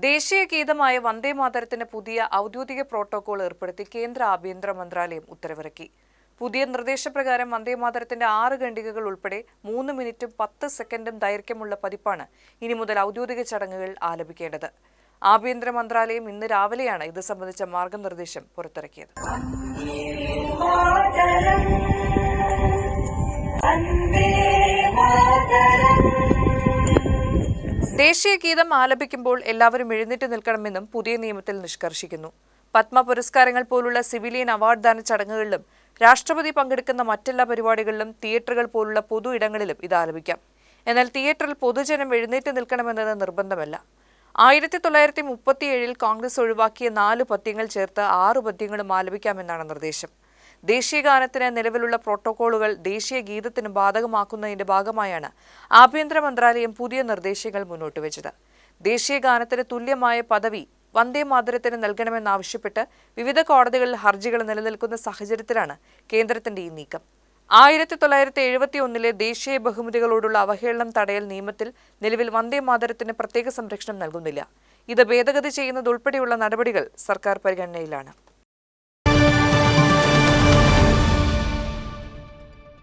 ദേശീയ ഗീതമായ വന്ദേ മാതരത്തിന് പുതിയ ഔദ്യോഗിക പ്രോട്ടോകോൾ ഏർപ്പെടുത്തി കേന്ദ്ര ആഭ്യന്തര മന്ത്രാലയം ഉത്തരവിറക്കി. പുതിയ നിർദ്ദേശപ്രകാരം വന്ദേ മാതരത്തിന്റെ 6 ഖണ്ഡികകൾ ഉൾപ്പെടെ 3 മിനിറ്റും 10 സെക്കൻഡും ദൈർഘ്യമുള്ള പതിപ്പാണ് ഇനി മുതൽ ഔദ്യോഗിക ചടങ്ങുകൾ ആലപിക്കേണ്ടത്. ആഭ്യന്തര മന്ത്രാലയം ഇന്ന് രാവിലെയാണ് ഇത് സംബന്ധിച്ച മാർഗനിർദ്ദേശം പുറത്തിറക്കിയത്. ദേശീയ ഗീതം ആലപിക്കുമ്പോൾ എല്ലാവരും എഴുന്നേറ്റ് നിൽക്കണമെന്നും പുതിയ നിയമത്തിൽ നിഷ്കർഷിക്കുന്നു. പത്മ പുരസ്കാരങ്ങൾ പോലുള്ള സിവിലിയൻ അവാർഡ് ദാന ചടങ്ങുകളിലും രാഷ്ട്രപതി പങ്കെടുക്കുന്ന മറ്റെല്ലാ പരിപാടികളിലും തിയേറ്ററുകൾ പോലുള്ള പൊതു ഇടങ്ങളിലും ഇത് ആലപിക്കാം. എന്നാൽ തിയേറ്ററിൽ പൊതുജനം എഴുന്നേറ്റ് നിൽക്കണമെന്നത് നിർബന്ധമല്ല. 1937 കോൺഗ്രസ് ഒഴിവാക്കിയ 4 പദ്യങ്ങൾ ചേർത്ത് 6 പദ്യങ്ങളും ആലപിക്കാമെന്നാണ് നിർദ്ദേശം. ദേശീയ ഗാനത്തിന് നിലവിലുള്ള പ്രോട്ടോകോളുകൾ ദേശീയ ഗീതത്തിന് ബാധകമാക്കുന്നതിന്റെ ഭാഗമായാണ് ആഭ്യന്തര മന്ത്രാലയം പുതിയ നിർദ്ദേശങ്ങൾ മുന്നോട്ട് വെച്ചത്. ദേശീയ ഗാനത്തിന് തുല്യമായ പദവി വന്ദേ മാതരത്തിന് നൽകണമെന്നാവശ്യപ്പെട്ട് വിവിധ കോടതികളിൽ ഹർജികൾ നിലനിൽക്കുന്ന സാഹചര്യത്തിലാണ് കേന്ദ്രത്തിന്റെ ഈ നീക്കം. 1971 ദേശീയ ബഹുമതികളോടുള്ള അവഹേളനം തടയൽ നിയമത്തിൽ നിലവിൽ വന്ദേ മാതരത്തിന് പ്രത്യേക സംരക്ഷണം നൽകുന്നില്ല. ഇത് ഭേദഗതി ചെയ്യുന്നതുൾപ്പെടെയുള്ള നടപടികൾ സർക്കാർ പരിഗണനയിലാണ്.